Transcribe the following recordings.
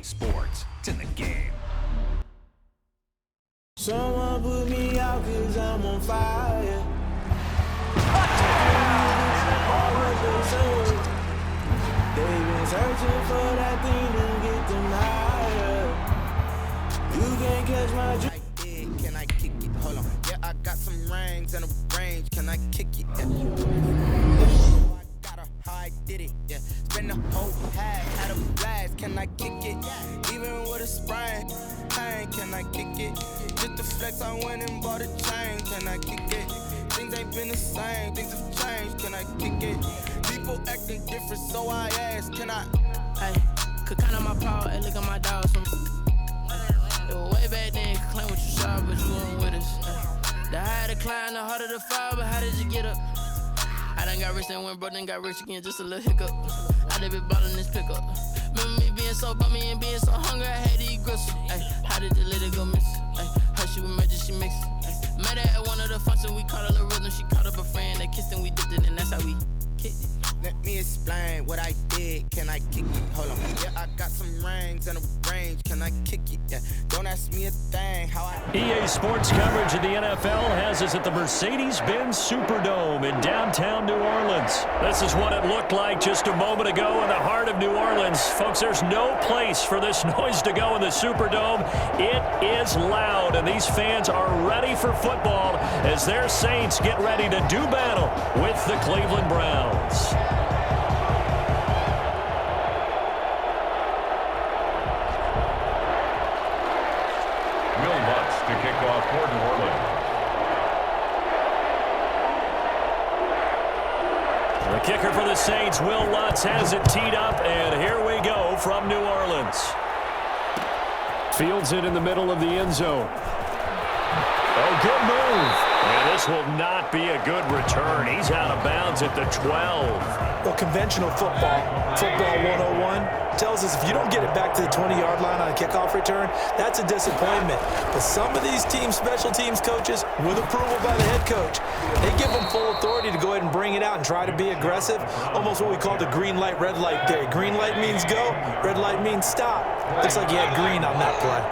Sports. It's in the game. Someone put me out 'cause I'm on fire. They've been searching for that thing to get them higher. You can't catch my dream. Can I kick it? Hold on. Yeah, I got some rings and a range. Can I kick it? Yeah. I got her how I did it. Yeah. Spend the whole half, had a blast. Can I kick it? Even with a sprain. Pain, can I kick it? Just to flex, I went and bought a chain. Can I kick it? Things ain't been the same. Things have changed. Can I kick it? People acting different, so I ask, can I? Hey, could count on my power and look at my dogs. It was way back then, could claim what you saw, but you weren't with us. The higher the climb, the harder the fall, but how did you get up? I done got rich and went broke, then got rich again, just a little hiccup. I done been ballin' this pickup. Remember me being so bummy and being so hungry, I had to eat gristle. Ay, how did the lady go miss? Ay, her she was magic, she mixed. Met her at one of the functions, we caught a little rhythm, she caught up a friend, they kissed and we dipped it, and that's how we kicked it. Let me explain what I did. Can I kick it? Hold on. Yeah, I got some rings and a range. Can I kick it? Yeah. Don't ask me a thing. How I. EA Sports coverage of the NFL has us at the Mercedes-Benz Superdome in downtown New Orleans. This is what it looked like just a moment ago in the heart of New Orleans. Folks, there's no place for this noise to go in the Superdome. It is loud, and these fans are ready for football as their Saints get ready to do battle with the Cleveland Browns. To kick off for New Orleans. The kicker for the Saints, Will Lutz, has it teed up, and here we go from New Orleans. Fields it in the middle of the end zone. Oh, good move. And this will not be a good return. He's out of bounds at the 12. Well, conventional football 101, tells us if you don't get it back to the 20-yard line on a kickoff return, that's a disappointment. But some of these special teams coaches, with approval by the head coach, they give them full authority to go ahead and bring it out and try to be aggressive, almost what we call the green light, red light theory. Green light means go, red light means stop. Looks like you had green on that play.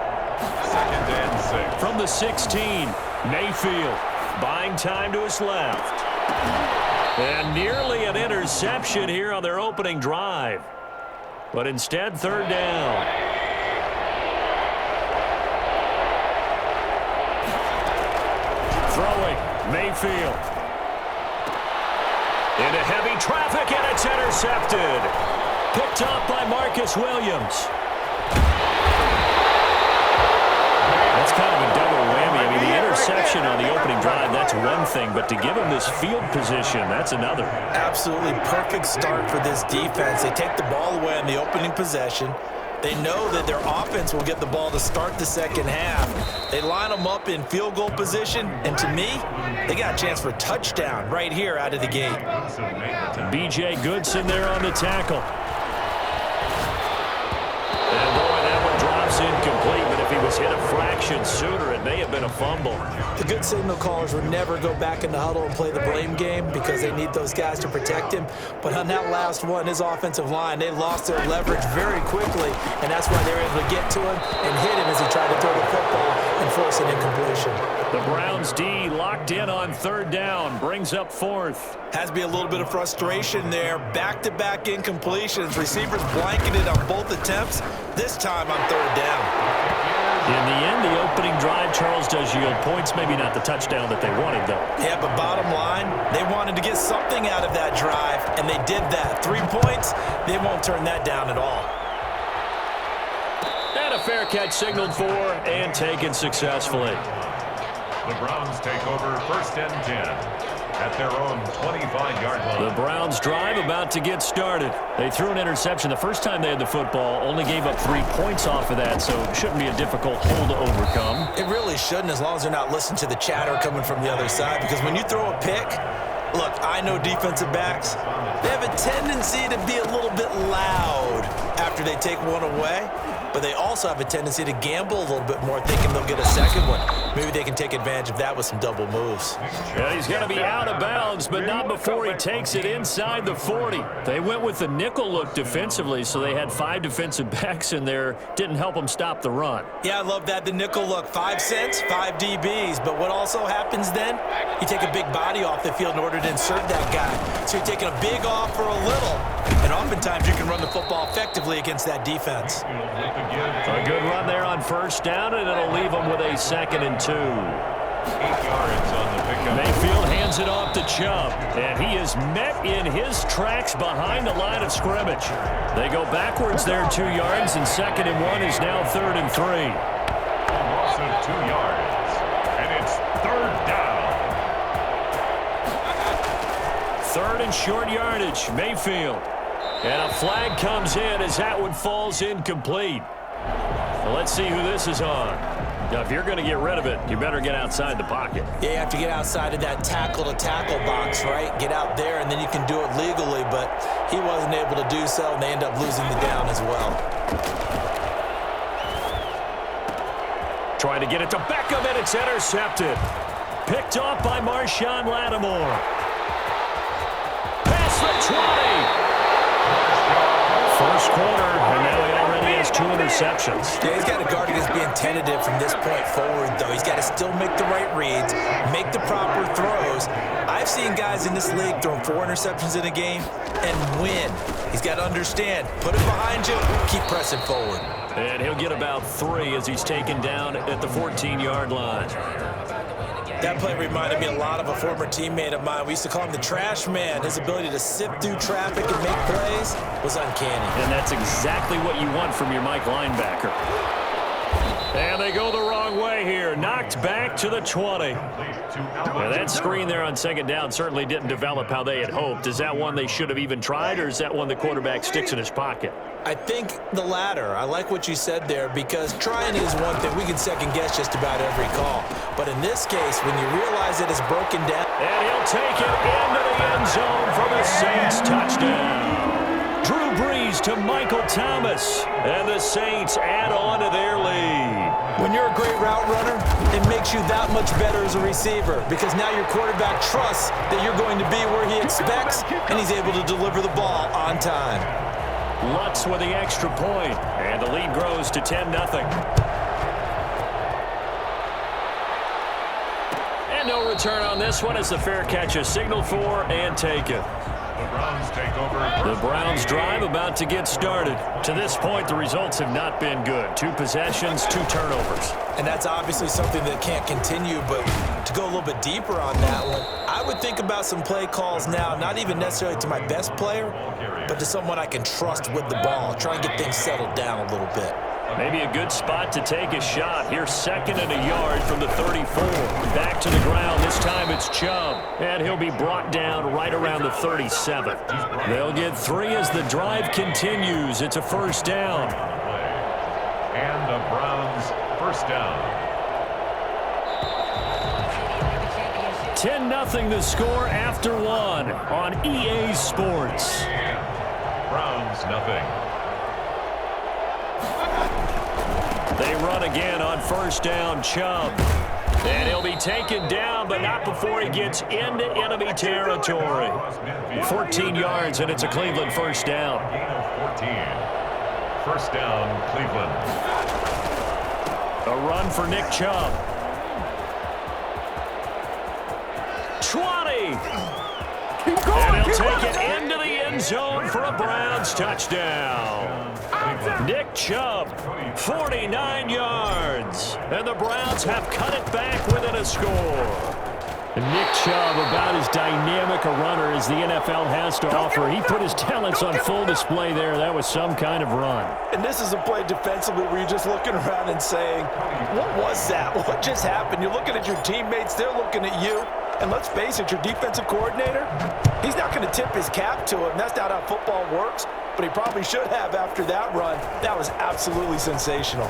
2nd and 6. From the 16, Mayfield buying time to his left. And nearly an interception here on their opening drive. But instead, 3rd down. Throwing, Mayfield. Into heavy traffic, and it's intercepted. Picked up by Marcus Williams. That's kind of a double whammy. I mean, the interception on the opening drive, that's one thing, but to give him this field position, that's another. Absolutely perfect start for this defense. They take the ball away on the opening possession. They know that their offense will get the ball to start the second half. They line them up in field goal position, and to me, they got a chance for a touchdown right here out of the gate. B.J. Goodson there on the tackle. And boy, that one drops incomplete, but if he was hit a fraction sooner, it may have been a fumble. The good signal callers would never go back in the huddle and play the blame game because they need those guys to protect him. But on that last one, his offensive line, they lost their leverage very quickly, and that's why they were able to get to him and hit him as he tried to throw the football and force an incompletion. The Browns D locked in on 3rd down, brings up 4th. Has to be a little bit of frustration there. Back-to-back incompletions. Receivers blanketed on both attempts, this time on 3rd down. In the end, the opening drive, Charles, does yield points. Maybe not the touchdown that they wanted, though. Yeah, but bottom line, they wanted to get something out of that drive, and they did that. 3 points, they won't turn that down at all. And a fair catch signaled for and taken successfully. The Browns take over 1st and 10. At their own 25-yard line. The Browns drive about to get started. They threw an interception the first time they had the football, only gave up 3 points off of that, so it shouldn't be a difficult hole to overcome. It really shouldn't, as long as they're not listening to the chatter coming from the other side, because when you throw a pick, look, I know defensive backs, they have a tendency to be a little bit loud after they take one away. but they also have a tendency to gamble a little bit more, thinking they'll get a second one. Maybe they can take advantage of that with some double moves. Yeah, he's going to be out of bounds, but not before he takes it inside the 40. They went with the nickel look defensively, so they had 5 defensive backs in there. Didn't help them stop the run. Yeah, I love that, the nickel look. 5 cents, 5 DBs. But what also happens then, you take a big body off the field in order to insert that guy. So you're taking a big off for a little. And oftentimes you can run the football effectively against that defense. A good run there on first down, and it'll leave them with a 2nd and 2. 8 yards on the pickup. Mayfield hands it off to Chubb, and he is met in his tracks behind the line of scrimmage. They go backwards there 2 yards, and 2nd and 1 is now 3rd and 3. A loss of 2 yards, and it's 3rd down. 3rd and short yardage, Mayfield. And a flag comes in as that one falls incomplete. Well, let's see who this is on. Now, if you're going to get rid of it, you better get outside the pocket. Yeah, you have to get outside of that tackle-to-tackle box, right? Get out there, and then you can do it legally, but he wasn't able to do so, and they end up losing the down as well. Trying to get it to Beckham, and it's intercepted. Picked off by Marshawn Lattimore. Pass for 20. First quarter, and now he already has 2 interceptions. Yeah, he's got to guard against being tentative from this point forward, though. He's got to still make the right reads, make the proper throws. I've seen guys in this league throw 4 interceptions in a game and win. He's got to understand, put it behind you, keep pressing forward. And he'll get about 3 as he's taken down at the 14-yard line. That play reminded me a lot of a former teammate of mine. We used to call him the trash man. His ability to sift through traffic and make plays was uncanny. And that's exactly what you want from your Mike linebacker. And they go the wrong way here. Knocked back to the 20. Now that screen there on 2nd down certainly didn't develop how they had hoped. Is that one they should have even tried, or is that one the quarterback sticks in his pocket? I think the latter. I like what you said there, because trying is one thing. We can second-guess just about every call. But in this case, when you realize it is broken down. And he'll take it into the end zone for the Saints touchdown. Drew Brees to Michael Thomas. And the Saints add on to their lead. When you're a great route runner, it makes you that much better as a receiver, because now your quarterback trusts that you're going to be where he expects, and he's able to deliver the ball on time. Lutz with the extra point, and the lead grows to 10-0. And no return on this one as the fair catch is signaled for and taken. The Browns take over. The Browns drive about to get started. To this point, the results have not been good. 2 possessions, 2 turnovers. And that's obviously something that can't continue, but to go a little bit deeper on that one, I would think about some play calls now, not even necessarily to my best player, but to someone I can trust with the ball. Try and get things settled down a little bit. Maybe a good spot to take a shot. Here's 2nd and a yard from the 34. Back to the ground. This time it's Chubb. And he'll be brought down right around the 37. They'll get 3 as the drive continues. It's a first down. And the Browns first down. 10-0 the score after 1 on EA Sports. Browns nothing. They run again on first down, Chubb. And he'll be taken down, but not before he gets into enemy territory. 14 yards, and it's a Cleveland first down. Gain of 14. First down, Cleveland. A run for Nick Chubb. 20. And he'll take it into the end zone for a Browns touchdown. Nick Chubb, 49 yards. And the Browns have cut it back within a score. And Nick Chubb, about as dynamic a runner as the NFL has to offer. He put his talents on full display there. That was some kind of run. And this is a play defensively where you're just looking around and saying, what was that? What just happened? You're looking at your teammates. They're looking at you. And let's face it, your defensive coordinator, he's not going to tip his cap to him. That's not how football works. But he probably should have after that run. That was absolutely sensational.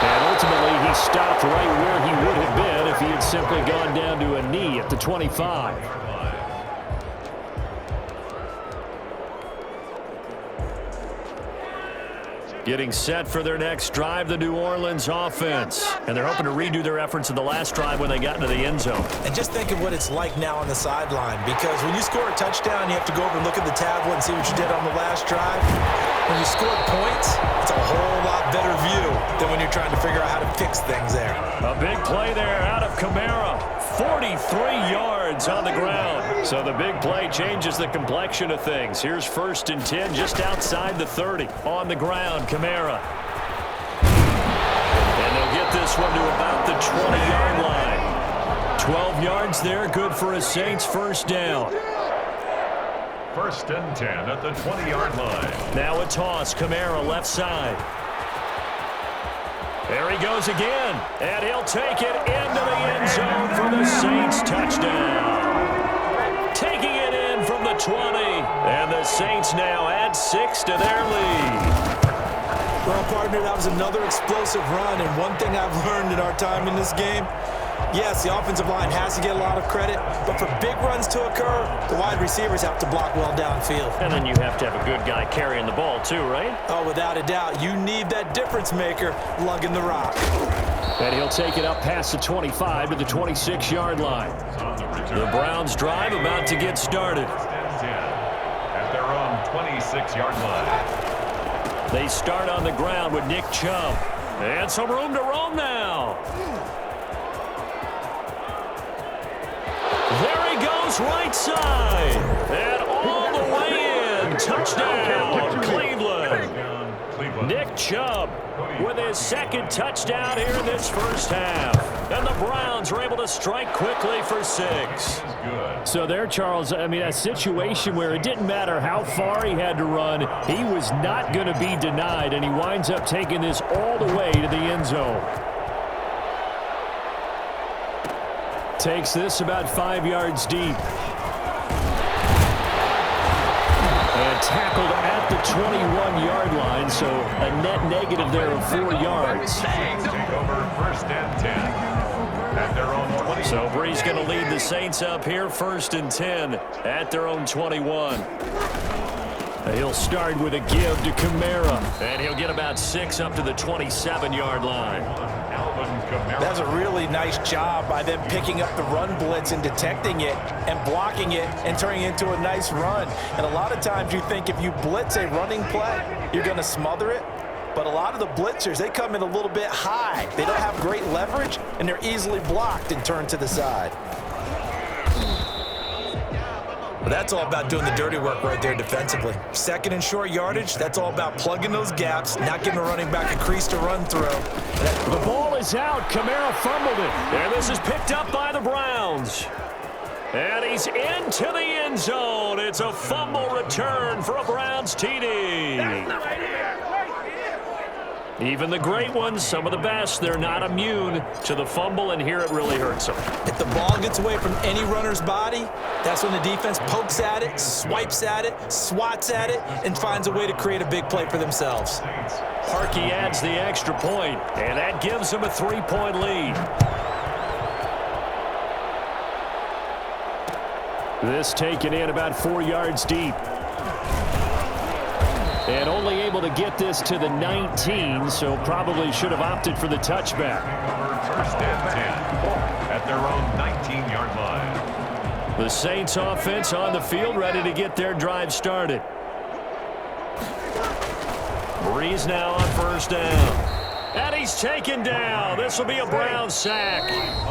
And ultimately, he stopped right where he would have been if he had simply gone down to a knee at the 25. Getting set for their next drive, the New Orleans offense. And they're hoping to redo their efforts in the last drive when they got into the end zone. And just think of what it's like now on the sideline, because when you score a touchdown, you have to go over and look at the tablet and see what you did on the last drive. When you score points, it's a whole lot better view than when you're trying to figure out how to fix things there. A big play there out of Kamara. 43 yards on the ground. So the big play changes the complexion of things. Here's 1st and 10 just outside the 30. On the ground, Kamara. And they'll get this one to about the 20-yard line. 12 yards there, good for a Saints first down. 1st and 10 at the 20-yard line. Now a toss, Kamara left side. There he goes again, and he'll take it into the end zone for the Saints touchdown. Taking it in from the 20, and the Saints now add 6 to their lead. Well, partner, that was another explosive run, and one thing I've learned in our time in this game, yes, the offensive line has to get a lot of credit, but for big runs to occur, the wide receivers have to block well downfield. And then you have to have a good guy carrying the ball too, right? Oh, without a doubt. You need that difference maker lugging the rock. And he'll take it up past the 25 to the 26-yard line. The Browns drive about to get started. 1st and 10 at their own 26-yard line. They start on the ground with Nick Chubb. And some room to roam now. There he goes, right side. And all the way in. Touchdown, Cleveland. Nick Chubb with his 2nd touchdown here in this first half. And the Browns are able to strike quickly for 6. So there, Charles, I mean, a situation where it didn't matter how far he had to run, he was not going to be denied, and he winds up taking this all the way to the end zone. Takes this about 5 yards deep. And tackled at the 21-yard line, so a net negative there of 4 yards. Take over 1st and 10 at their own 20. So Bree's going to lead the Saints up here 1st and 10 at their own 21. He'll start with a give to Kamara, and he'll get about 6 up to the 27-yard line. That's a really nice job by them picking up the run blitz and detecting it and blocking it and turning it into a nice run. And a lot of times you think if you blitz a running play, you're going to smother it. But a lot of the blitzers, they come in a little bit high. They don't have great leverage, and they're easily blocked and turned to the side. Well, that's all about doing the dirty work right there defensively. 2nd and short yardage, that's all about plugging those gaps, not giving a running back a crease to run through. The ball is out. Kamara fumbled it. And this is picked up by the Browns. And he's into the end zone. It's a fumble return for a Browns TD. Even the great ones, some of the best, they're not immune to the fumble, and here it really hurts them. If the ball gets away from any runner's body, that's when the defense pokes at it, swipes at it, swats at it, and finds a way to create a big play for themselves. Parkey adds the extra point, and that gives them a 3-point lead. This taken in about 4 yards deep. And only able to get this to the 19, so probably should have opted for the touchback. 1st and 10 at their own 19-yard line. The Saints offense on the field, ready to get their drive started. Breeze now on 1st down. And he's taken down. This will be a Brown sack.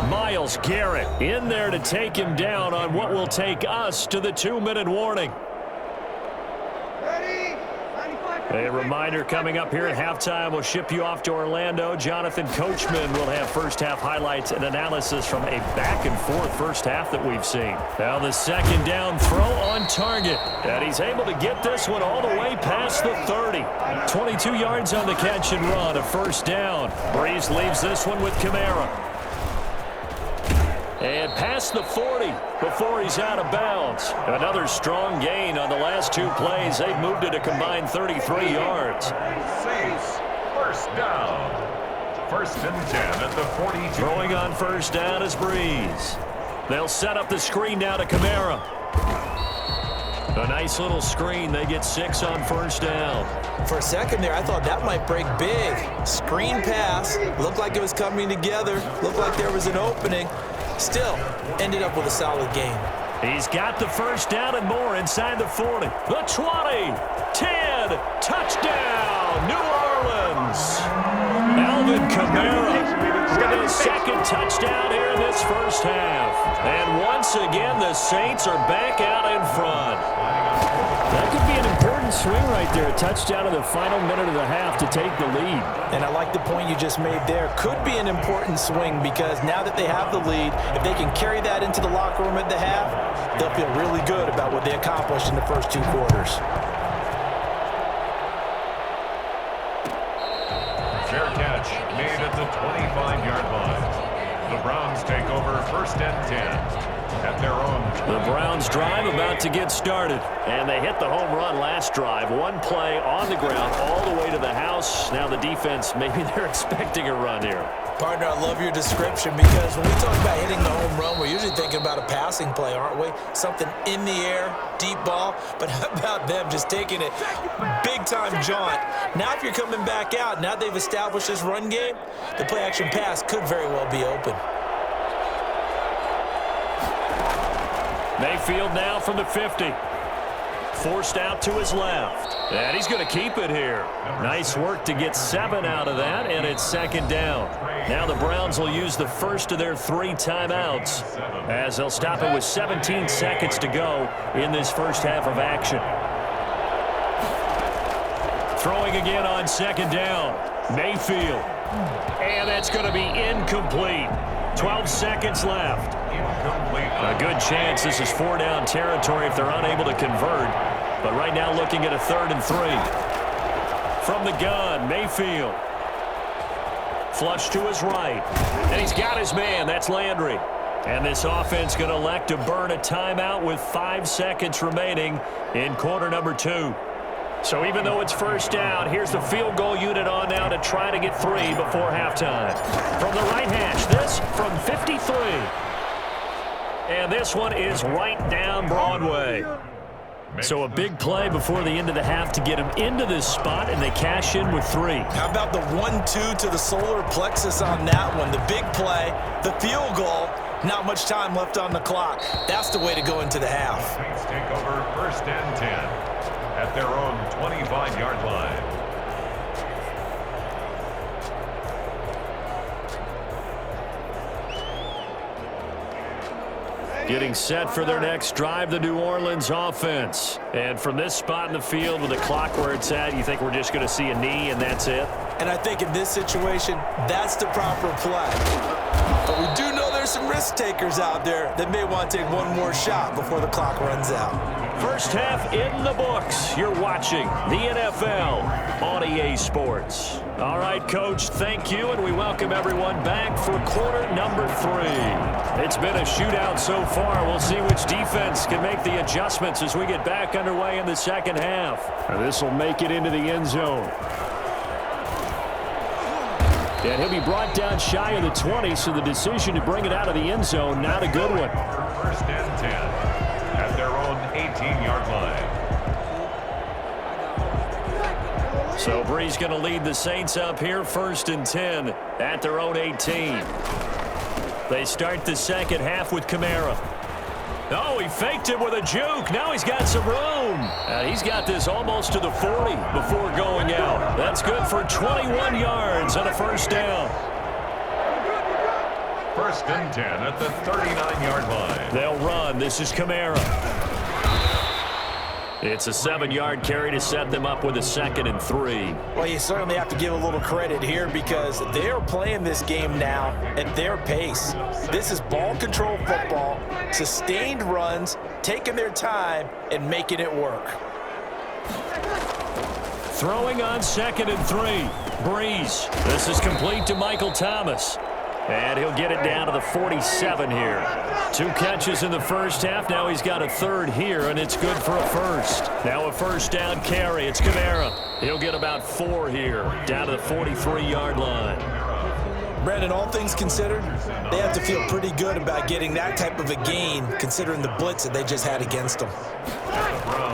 Myles Garrett in there to take him down on what will take us to the 2-minute warning. A reminder coming up here at halftime, we'll ship you off to Orlando. Jonathan Coachman will have first-half highlights and analysis from a back-and-forth first half that we've seen. Now the 2nd down throw on target. And he's able to get this one all the way past the 30. 22 yards on the catch and run, a 1st down. Breeze leaves this one with Kamara. And past the 40 before he's out of bounds. Another strong gain on the last 2 plays. They've moved it a combined 33 yards. Saints, 1st down. 1st and 10 at the 42. Throwing on 1st down is Breeze. They'll set up the screen now to Kamara. A nice little screen. They get 6 on first down. For a second there, I thought that might break big. Screen pass. Looked like it was coming together. Looked like there was an opening. Still, ended up with a solid game. He's got the first down and more inside the 40. The 20, 10, touchdown, New Orleans. Alvin Kamara with his second touchdown here in this first half. And once again, the Saints are back out in front. That could be an important swing right there. A touchdown in the final minute of the half to take the lead. And I like the point you just made there. Could be an important swing because now that they have the lead, if they can carry that into the locker room at the half, they'll feel really good about what they accomplished in the first 2 quarters. Fair catch made at the 25-yard line. The Browns take over first and 10 at their own. The Browns drive about to get started. And they hit the home run last drive. 1 play on the ground all the way to the house. Now the defense, maybe they're expecting a run here. Partner, I love your description because when we talk about hitting the home run, we're usually thinking about a passing play, aren't we? Something in the air, deep ball. But how about them just taking it big-time jaunt? Now if you're coming back out, now they've established this run game, the play-action pass could very well be open. Mayfield now from the 50. Forced out to his left. And he's going to keep it here. Nice work to get 7 out of that, and it's second down. Now the Browns will use the first of their 3 timeouts as they'll stop it with 17 seconds to go in this first half of action. Throwing again on second down. Mayfield. And that's going to be incomplete. 12 seconds left. A good chance this is 4-down territory if they're unable to convert. But right now looking at a 3rd and 3. From the gun, Mayfield. Flush to his right. And he's got his man. That's Landry. And this offense going to elect to burn a timeout with 5 seconds remaining in quarter number 2. So even though it's first down, here's the field goal unit on now to try to get 3 before halftime. From the right hash, this from 53. And this one is right down Broadway. So a big play before the end of the half to get him into this spot, and they cash in with 3. How about the 1-2 to the solar plexus on that one? The big play, the field goal, not much time left on the clock. That's the way to go into the half. Saints take over first and 10 at their own 25-yard line. Getting set for their next drive, the New Orleans offense. And from this spot in the field with the clock where it's at, you think we're just going to see a knee and that's it? And I think in this situation, that's the proper play. But we do know there's some risk takers out there that may want to take one more shot before the clock runs out. First half in the books. You're watching the NFL on EA Sports. All right, Coach, thank you, and we welcome everyone back for quarter number 3. It's been a shootout so far. We'll see which defense can make the adjustments as we get back underway in the second half. And this will make it into the end zone. And he'll be brought down shy of the 20, so the decision to bring it out of the end zone, not a good one. First and 10 at their own 18-yard line. So Bree's going to lead the Saints up here, first and 10 at their own 18. They start the second half with Kamara. Oh, he faked it with a juke. Now he's got some room. He's got this almost to the 40 before going out. That's good for 21 yards and a first down. First and 10 at the 39-yard line. They'll run. This is Kamara. It's a 7-yard carry to set them up with a 2nd and 3. Well, you certainly have to give a little credit here because they're playing this game now at their pace. This is ball control football, sustained runs, taking their time, and making it work. Throwing on 2nd and 3. Breeze. This is complete to Michael Thomas. And he'll get it down to the 47 here. 2 catches in the first half. Now he's got a 3rd here, and it's good for a first. Now a first down carry. It's Kamara. He'll get about 4 here, down to the 43-yard line. Brandon, all things considered, they have to feel pretty good about getting that type of a gain, considering the blitz that they just had against them. The Browns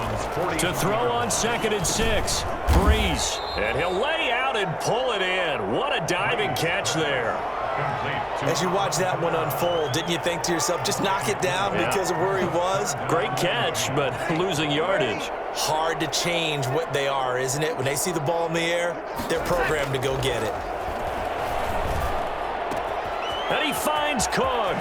To throw on 2nd and 6. Breeze. And he'll lay out and pull it in. What a diving catch there. As you watch that one unfold, didn't you think to yourself, just knock it down because of where he was? Great catch, but losing yardage. Hard to change what they are, isn't it? When they see the ball in the air, they're programmed to go get it. And he finds Cook.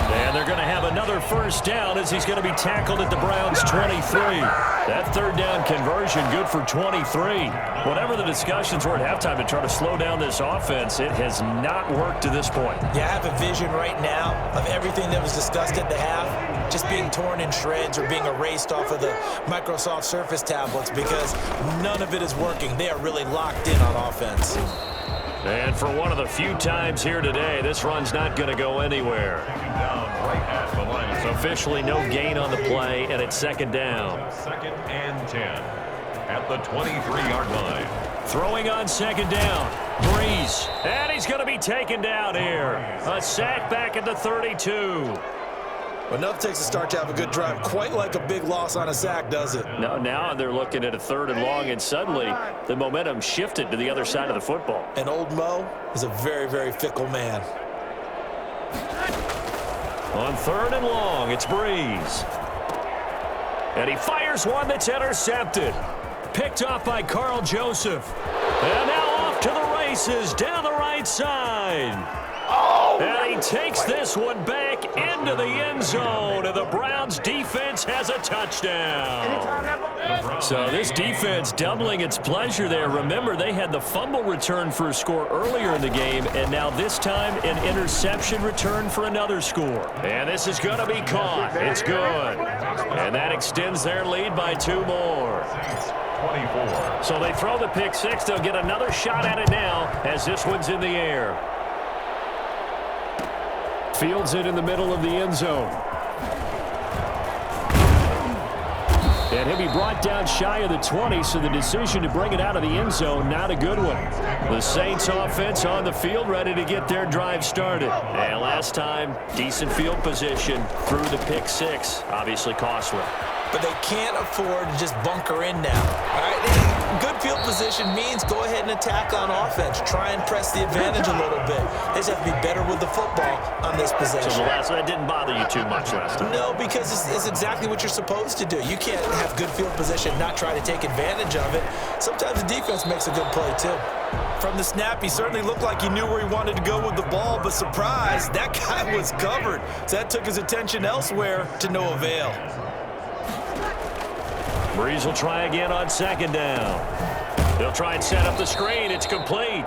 And they're going to have another first down as he's going to be tackled at the Browns' 23. That 3rd down conversion good for 23. Whatever the discussions were at halftime to try to slow down this offense, it has not worked to this point. Yeah, I have a vision right now of everything that was discussed at the half just being torn in shreds or being erased off of the Microsoft Surface tablets because none of it is working. They are really locked in on offense. And for one of the few times here today, this run's not going to go anywhere. So officially no gain on the play, and it's 2nd down. 2nd and 10 at the 23-yard line. Throwing on 2nd down. Breeze. And he's going to be taken down here. A sack back at the 32. Well, nothing takes a start to have a good drive quite like a big loss on a sack, does it? No, now they're looking at a 3rd and long, and suddenly the momentum shifted to the other side of the football. And old Mo is a very, very fickle man. On 3rd and long, it's Breeze. And he fires one that's intercepted. Picked off by Carl Joseph. And now off to the races down the right side. And he takes this one back into the end zone, and the Browns defense has a touchdown. So this defense doubling its pleasure there. Remember, they had the fumble return for a score earlier in the game, and now this time an interception return for another score. And this is going to be caught. It's good. And that extends their lead by 2 more. 24. So they throw the pick 6. They'll get another shot at it now as this one's in the air. Fields it in the middle of the end zone. And he'll be brought down shy of the 20, so the decision to bring it out of the end zone, not a good one. The Saints offense on the field, ready to get their drive started. And last time, decent field position through the pick 6, obviously costly. But they can't afford to just bunker in now. All right? Good field position means go ahead and attack on offense. Try and press the advantage a little bit. They just have to be better with the football on this possession. So that didn't bother you too much last time? No, because it's exactly what you're supposed to do. You can't have good field position, not try to take advantage of it. Sometimes the defense makes a good play, too. From the snap, he certainly looked like he knew where he wanted to go with the ball, but surprise, that guy was covered. So that took his attention elsewhere to no avail. Breeze will try again on 2nd down. They'll try and set up the screen. It's complete.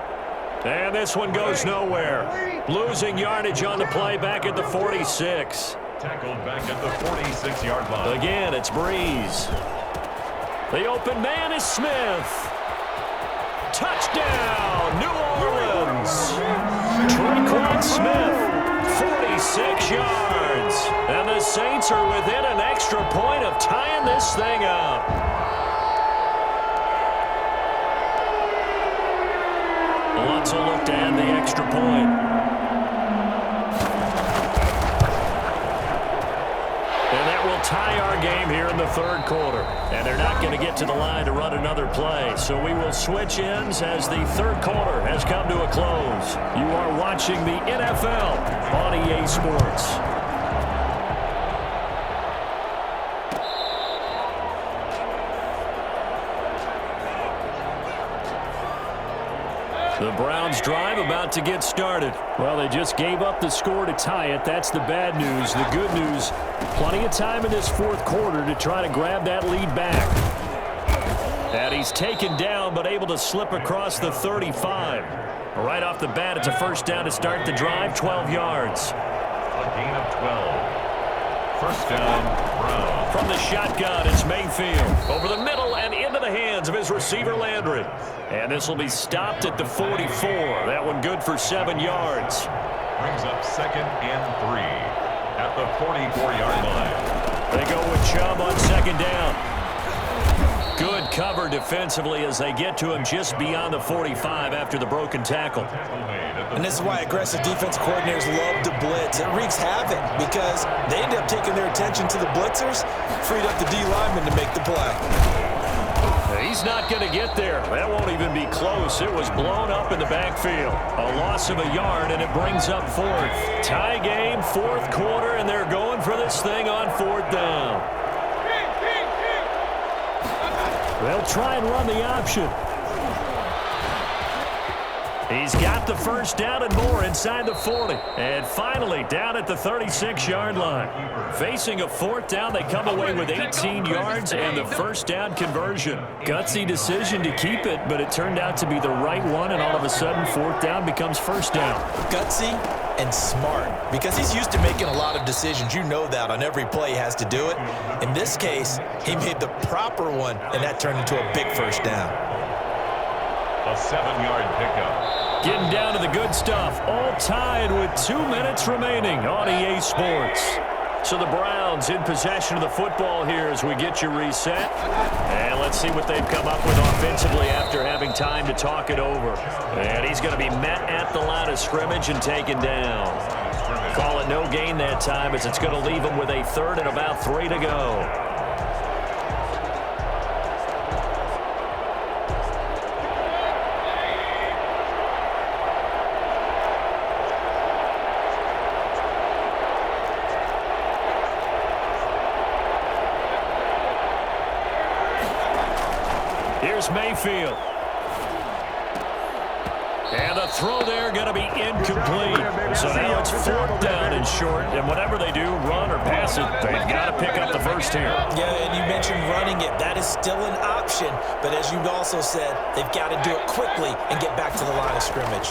And this one goes nowhere. Losing yardage on the play back at the 46. Tackled back at the 46-yard line. Again, it's Breeze. The open man is Smith. Touchdown, New Orleans. Tre'Quan Smith. 46 yards. And the Saints are within an extra point of tying this thing up. Lots will look to add the extra point. And that will tie our game here in the 3rd quarter. And they're not going to get to the line to run another play. So we will switch ends as the 3rd quarter has come to a close. You are watching the NFL on EA Sports. The Browns drive about to get started. Well, they just gave up the score to tie it. That's the bad news. The good news, plenty of time in this 4th quarter to try to grab that lead back. And he's taken down but able to slip across the 35. Right off the bat, it's a first down to start the drive, 12 yards. A gain of 12. First down, Browns. From the shotgun, it's Mayfield. Over the middle and into the hands of his receiver, Landry. And this will be stopped at the 44. That one good for 7 yards. Brings up 2nd and 3 at the 44-yard line. They go with Chubb on 2nd down. Good cover defensively as they get to him just beyond the 45 after the broken tackle. And this is why aggressive defense coordinators love to blitz. It wreaks havoc because they end up taking their attention to the blitzers, freed up the D lineman to make the play. He's not going to get there. That won't even be close. It was blown up in the backfield. A loss of a yard, and it brings up fourth. Tie game, fourth quarter, and they're going for this thing on fourth down. They'll try and run the option. He's got the first down and more inside the 40. And finally down at the 36-yard line. Facing a fourth down, they come away with 18 yards and the first down conversion. Gutsy decision to keep it, but it turned out to be the right one, and all of a sudden fourth down becomes first down. Gutsy and smart, because he's used to making a lot of decisions. You know that on every play he has to do it. In this case, he made the proper one, and that turned into a big first down. A 7-yard pickup. Getting down to the good stuff. All tied with 2 minutes remaining on EA Sports. So the Browns in possession of the football here as we get you reset. And let's see what they've come up with offensively after having time to talk it over. And he's going to be met at the line of scrimmage and taken down. Call it no gain that time as it's going to leave him with a third and about 3 to go. Here's Mayfield. And the throw there going to be incomplete. So now it's fourth down and short. And whatever they do, run or pass it, they've got to pick up the first here. Yeah, and you mentioned running it. That is still an option. But as you also said, they've got to do it quickly and get back to the line of scrimmage.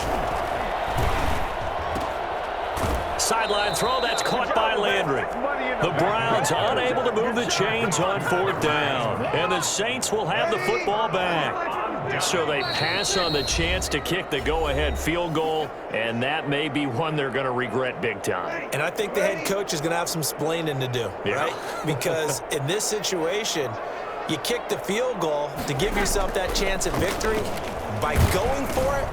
Sideline throw, that's caught by Landry. The Browns unable to move the chains on fourth down. And the Saints will have the football back. So they pass on the chance to kick the go-ahead field goal, and that may be one they're going to regret big time. And I think the head coach is going to have some splaining to do, right? Because in this situation, you kick the field goal to give yourself that chance at victory. By going for it,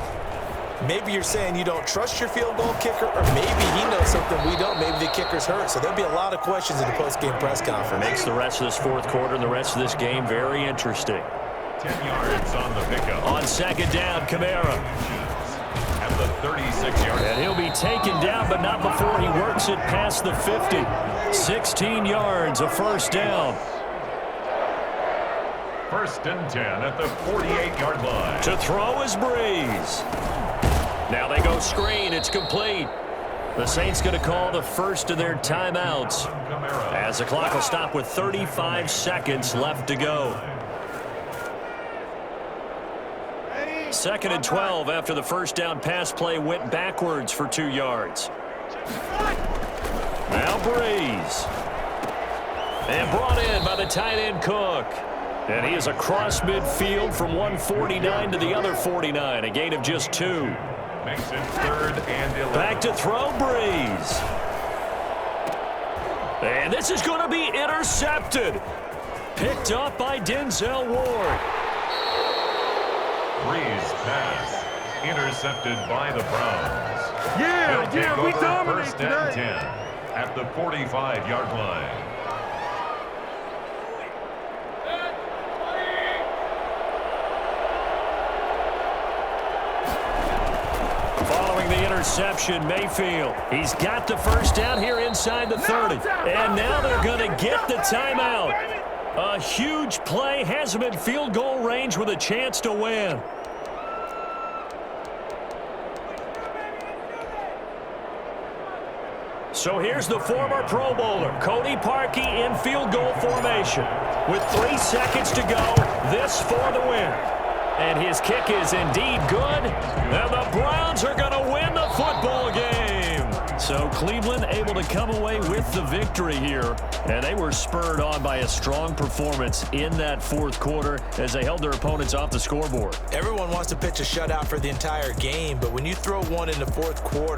maybe you're saying you don't trust your field goal kicker, or maybe he knows something we don't. Maybe the kicker's hurt. So there'll be a lot of questions in the post-game press conference. Makes the rest of this fourth quarter and the rest of this game very interesting. 10 yards on the pickup. On second down, Kamara. At the 36-yard. And he'll be taken down, but not before he works it past the 50. 16 yards, a first down. First and 10 at the 48-yard line. To throw is Breeze. Now they go screen. It's complete. The Saints going to call the first of their timeouts as the clock will stop with 35 seconds left to go. Second and 12 after the first down pass play went backwards for 2 yards. Now Breeze. And brought in by the tight end Cook. And he is across midfield from 149 to the other 49. A gain of just 2. Makes it third and 11. Back to throw, Breeze. And this is going to be intercepted. Picked up by Denzel Ward. Breeze pass. Intercepted by the Browns. Yeah, we dominate first today. and 10 at the 45-yard line. Following the interception, Mayfield. He's got the first down here inside the 30. And now they're going to get the timeout. A huge play, has him in field goal range with a chance to win. So here's the former Pro Bowler, Cody Parkey, in field goal formation. With 3 seconds to go, this for the win. And his kick is indeed good. And the Browns are going to win the football game. So Cleveland able to come away with the victory here. And they were spurred on by a strong performance in that fourth quarter as they held their opponents off the scoreboard. Everyone wants to pitch a shutout for the entire game, but when you throw one in the fourth quarter,